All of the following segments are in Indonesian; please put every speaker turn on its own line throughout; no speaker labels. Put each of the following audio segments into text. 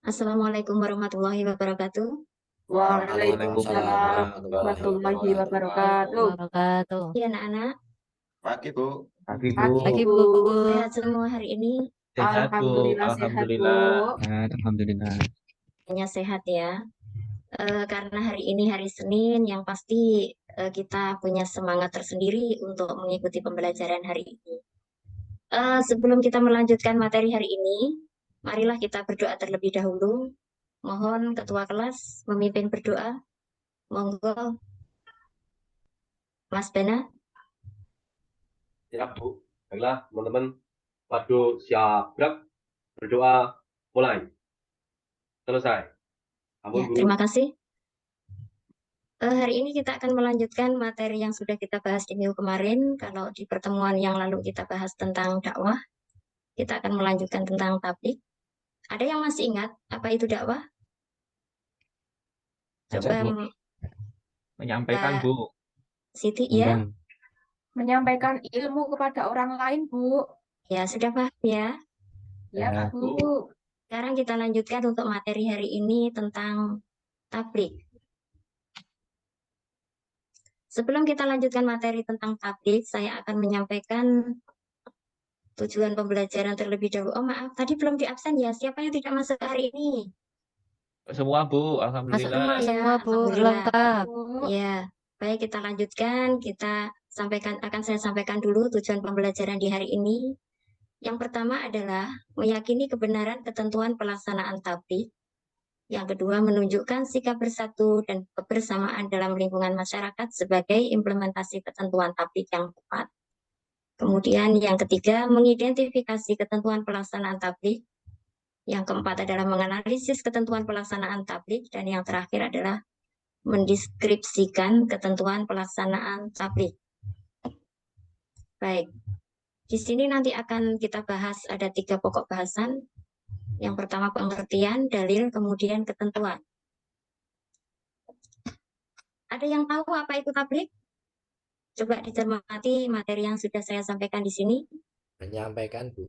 Assalamualaikum warahmatullahi wabarakatuh.
Waalaikumsalam
Waalaikumsalam
warahmatullahi
warahmatullahi
wabarakatuh.
Wabarakatuh. Ya anak-anak,
Pagi, Bu.
Pagi Bu,
Pagi,
pagi
Bu.
Bu. Sehat semua hari ini?
sehat Bu,
Alhamdulillah sehat, Bu.
Alhamdulillah. Alhamdulillah.
Hanya sehat ya. Karena hari ini hari Senin, yang pasti kita punya semangat tersendiri untuk mengikuti pembelajaran hari ini. Sebelum kita melanjutkan materi hari ini, marilah kita berdoa terlebih dahulu. Mohon ketua kelas memimpin berdoa. Monggo, Mas Bena.
Siap, Bu. Baiklah, teman-teman. Waduh, siap. Gerak. Berdoa. Mulai. Selesai. Ampun,
Ya,
Bu.
terima kasih. Hari ini kita akan melanjutkan materi yang sudah kita bahas di minggu kemarin. Kalau di pertemuan yang lalu kita bahas tentang dakwah, kita akan melanjutkan tentang tabligh. Ada yang masih ingat apa itu dakwah? Coba
Bu. Menyampaikan
Mbak
Bu.
Siti, ya?
Menyampaikan ilmu kepada orang lain, Bu.
Ya, sudah paham ya?
Ya,
Ya.
Bu.
Sekarang kita lanjutkan untuk materi hari ini tentang tabligh. Sebelum kita lanjutkan materi tentang tabligh, saya akan menyampaikan tujuan pembelajaran terlebih dahulu. Oh maaf, tadi belum di absen ya. Siapa yang tidak masuk hari ini?
Semua Bu,
Masuk
Alhamdulillah.
semua ya,
Semua Bu,
alhamdulillah.
lengkap.
Ya, baik kita lanjutkan. Akan saya sampaikan dulu tujuan pembelajaran di hari ini. Yang pertama adalah meyakini kebenaran ketentuan pelaksanaan tabligh. Yang kedua, menunjukkan sikap bersatu dan kebersamaan dalam lingkungan masyarakat sebagai implementasi ketentuan tabligh yang tepat. Kemudian yang ketiga, mengidentifikasi ketentuan pelaksanaan tabligh. Yang keempat adalah menganalisis ketentuan pelaksanaan tabligh. Dan yang terakhir adalah mendeskripsikan ketentuan pelaksanaan tabligh. Baik, di sini nanti akan kita bahas ada 3 pokok bahasan. Yang pertama pengertian, dalil, kemudian ketentuan. Ada yang tahu apa itu tabligh? Coba dicermati materi yang sudah saya sampaikan di sini.
Menyampaikan, Bu.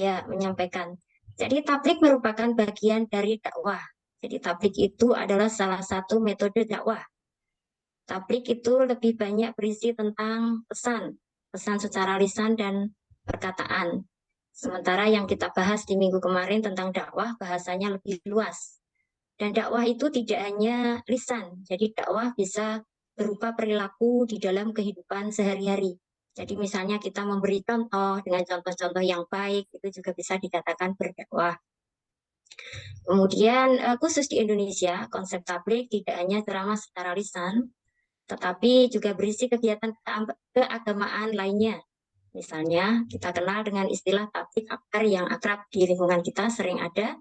Ya, menyampaikan. Jadi tabligh merupakan bagian dari dakwah. Jadi tabligh itu adalah salah satu metode dakwah. Tabligh itu lebih banyak berisi tentang pesan, pesan secara lisan dan perkataan. Sementara yang kita bahas di minggu kemarin tentang dakwah, bahasanya lebih luas. Dan dakwah itu tidak hanya lisan, jadi dakwah bisa berupa perilaku di dalam kehidupan sehari-hari. Jadi misalnya kita memberi contoh dengan contoh-contoh yang baik, itu juga bisa dikatakan berdakwah. Kemudian khusus di Indonesia, konsep tabligh tidak hanya ceramah secara lisan, tetapi juga berisi kegiatan keagamaan lainnya. Misalnya kita kenal dengan istilah tabligh akbar yang akrab di lingkungan kita sering ada.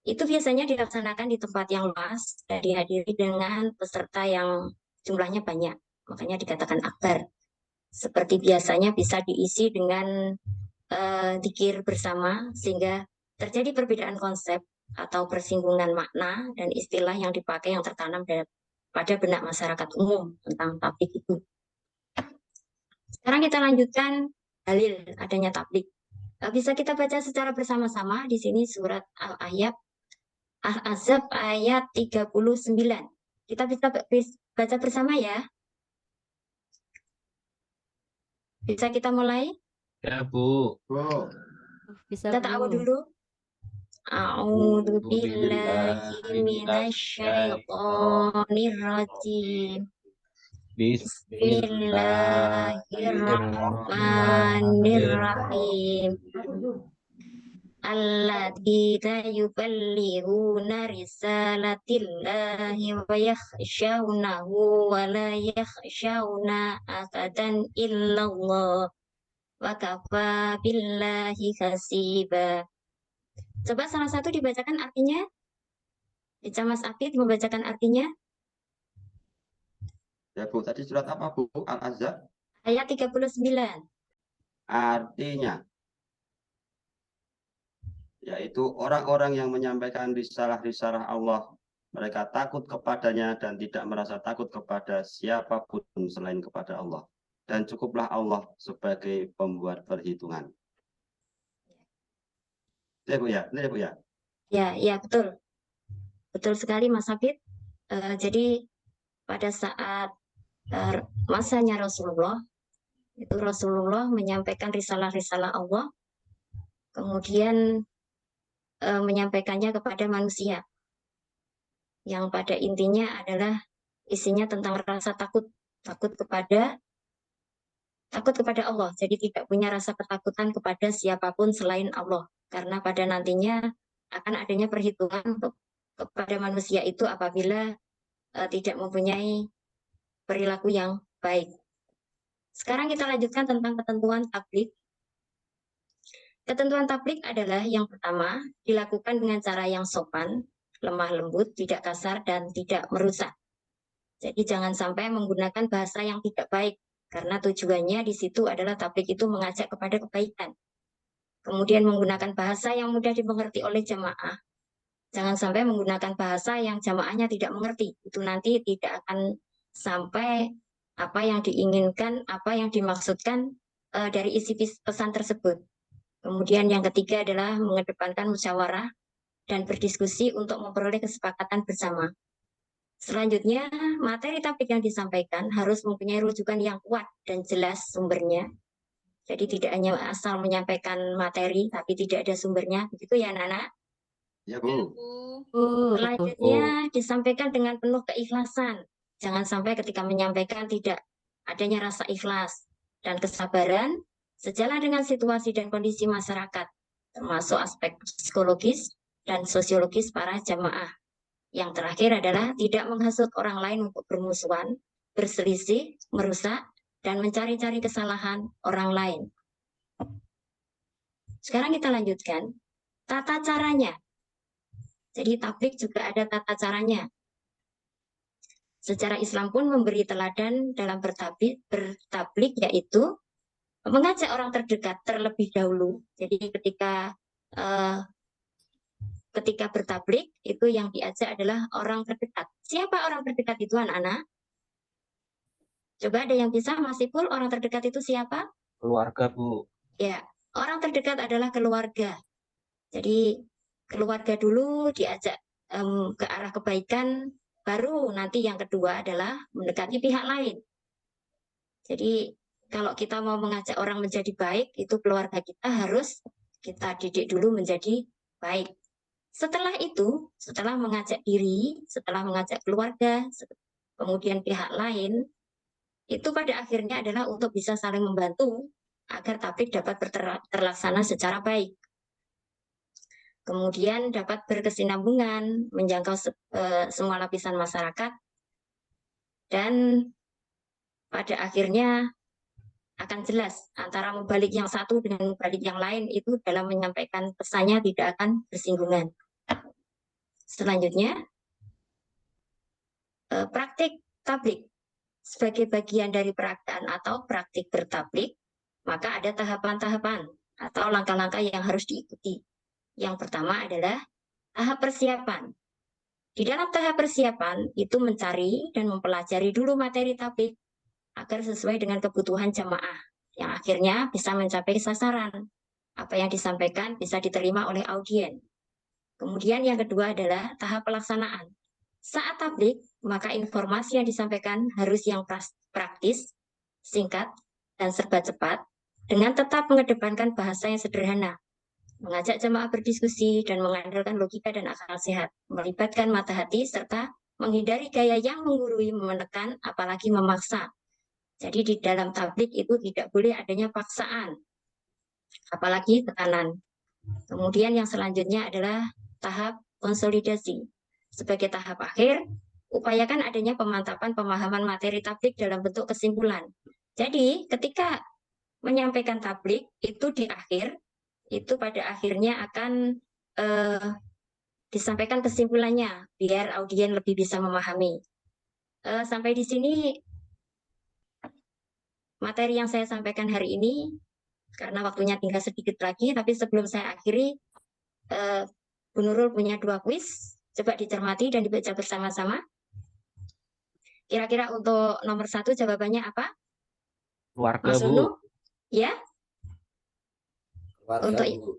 Itu biasanya dilaksanakan di tempat yang luas dan dihadiri dengan peserta yang jumlahnya banyak. Makanya dikatakan akbar. Seperti biasanya bisa diisi dengan zikir bersama sehingga terjadi perbedaan konsep atau persinggungan makna dan istilah yang dipakai yang tertanam pada benak masyarakat umum tentang tabligh itu. Sekarang kita lanjutkan dalil adanya tabligh. Bisa kita baca secara bersama-sama di sini surat Al-Ahzab ayat 39. Kita bisa baca bersama ya. Bisa kita mulai?
Ya Bu.
Bisa
Kita tahu
Bu.
dulu. A'udzu billahi minasyaitonir rajim. Bismillahirrahmanirrahim. Alladzina yuballighuna risalatillahi wa yakhshawnahu wa la yakhshawna ahadan illallah wa kafa billahi hasiba. Coba salah satu dibacakan artinya. Bisa Mas Afid membacakan artinya.
Ya, Bu. Tadi surat apa, Bu? Al-Ahzab?
Ayat 39.
Artinya, yaitu orang-orang yang menyampaikan risalah-risalah Allah, mereka takut kepadanya dan tidak merasa takut kepada siapapun selain kepada Allah. Dan cukuplah Allah sebagai pembuat perhitungan. Ya, Bu ya. Ini ya, Bu ya.
Ya, betul. Betul sekali Mas Hafid. Jadi pada saat masanya Rasulullah, itu Rasulullah menyampaikan risalah-risalah Allah, kemudian menyampaikannya kepada manusia, yang pada intinya adalah isinya tentang rasa takut kepada Allah. Jadi tidak punya rasa ketakutan kepada siapapun selain Allah, karena pada nantinya akan adanya perhitungan kepada manusia itu apabila tidak mempunyai perilaku yang baik. Sekarang kita lanjutkan tentang ketentuan tabligh. Ketentuan tabligh adalah yang pertama, dilakukan dengan cara yang sopan, lemah lembut, tidak kasar, dan tidak merusak. Jadi jangan sampai menggunakan bahasa yang tidak baik, karena tujuannya di situ adalah tabligh itu mengajak kepada kebaikan. Kemudian menggunakan bahasa yang mudah dimengerti oleh jamaah. Jangan sampai menggunakan bahasa yang jamaahnya tidak mengerti. Itu nanti tidak akan sampai apa yang diinginkan, apa yang dimaksudkan dari isi pesan tersebut. Kemudian yang ketiga adalah mengedepankan musyawarah dan berdiskusi untuk memperoleh kesepakatan bersama. Selanjutnya, materi tabligh yang disampaikan harus mempunyai rujukan yang kuat dan jelas sumbernya. Jadi tidak hanya asal menyampaikan materi, tapi tidak ada sumbernya. Begitu ya, Nana?
Ya, Bu.
Selanjutnya, disampaikan dengan penuh keikhlasan. Jangan sampai ketika menyampaikan tidak adanya rasa ikhlas dan kesabaran, sejalan dengan situasi dan kondisi masyarakat, termasuk aspek psikologis dan sosiologis para jamaah. Yang terakhir adalah tidak menghasut orang lain untuk bermusuhan, berselisih, merusak, dan mencari-cari kesalahan orang lain. Sekarang kita lanjutkan tata caranya. Jadi tabligh juga ada tata caranya. Secara Islam pun memberi teladan dalam bertabligh, yaitu mengajak orang terdekat terlebih dahulu. Jadi ketika bertabligh itu yang diajak adalah orang terdekat. Siapa orang terdekat itu, anak-anak? Coba ada yang bisa, Mas Ipul, orang terdekat itu siapa?
Keluarga, Bu.
Ya, orang terdekat adalah keluarga. Jadi keluarga dulu diajak ke arah kebaikan, baru nanti yang kedua adalah mendekati pihak lain. Jadi kalau kita mau mengajak orang menjadi baik, itu keluarga kita harus kita didik dulu menjadi baik. Setelah itu, setelah mengajak diri, setelah mengajak keluarga, kemudian pihak lain, itu pada akhirnya adalah untuk bisa saling membantu agar tabligh dapat terlaksana secara baik. Kemudian dapat berkesinambungan, menjangkau semua lapisan masyarakat, dan pada akhirnya akan jelas antara mubalik yang satu dengan mubalik yang lain itu dalam menyampaikan pesannya tidak akan bersinggungan. Selanjutnya, praktik tabligh. Sebagai bagian dari peradaan atau praktik bertabligh, maka ada tahapan-tahapan atau langkah-langkah yang harus diikuti. Yang pertama adalah tahap persiapan. Di dalam tahap persiapan itu mencari dan mempelajari dulu materi tabligh agar sesuai dengan kebutuhan jamaah, yang akhirnya bisa mencapai sasaran. Apa yang disampaikan bisa diterima oleh audien. Kemudian yang kedua adalah tahap pelaksanaan. Saat tabligh, maka informasi yang disampaikan harus yang praktis, singkat, dan serba cepat, dengan tetap mengedepankan bahasa yang sederhana, mengajak jemaah berdiskusi dan mengandalkan logika dan akal sehat, melibatkan mata hati, serta menghindari gaya yang menggurui, menekan, apalagi memaksa. Jadi di dalam tabligh itu tidak boleh adanya paksaan, apalagi tekanan. Kemudian yang selanjutnya adalah tahap konsolidasi. Sebagai tahap akhir, upayakan adanya pemantapan pemahaman materi tabligh dalam bentuk kesimpulan. Jadi, ketika menyampaikan tabligh itu di akhir, itu pada akhirnya akan disampaikan kesimpulannya, biar audien lebih bisa memahami. Sampai di sini materi yang saya sampaikan hari ini, karena waktunya tinggal sedikit lagi, tapi sebelum saya akhiri, Bu Nurul punya 2 kuis. Coba dicermati dan dibaca bersama-sama. Kira-kira untuk nomor 1 jawabannya apa?
Keluarga,
Mas
Bu.
Unu? Ya?
Keluarga,
Untuk
Bu.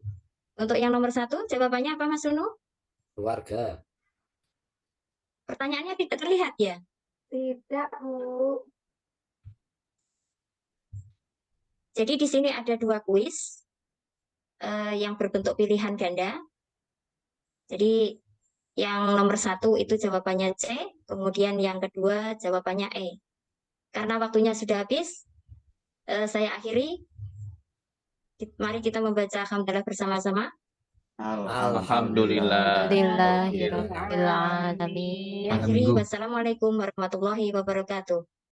Untuk yang nomor 1 jawabannya apa, Mas Unu?
Keluarga.
Pertanyaannya tidak terlihat ya?
Tidak, Bu.
Jadi di sini ada 2 kuis yang berbentuk pilihan ganda. Jadi yang nomor 1 itu jawabannya C, kemudian yang kedua jawabannya E. Karena waktunya sudah habis, saya akhiri. Mari kita membaca hamdalah bersama-sama.
Alhamdulillah.
Alhamdulillahirabbil alamin.
Akhiri, wassalamualaikum warahmatullahi wabarakatuh.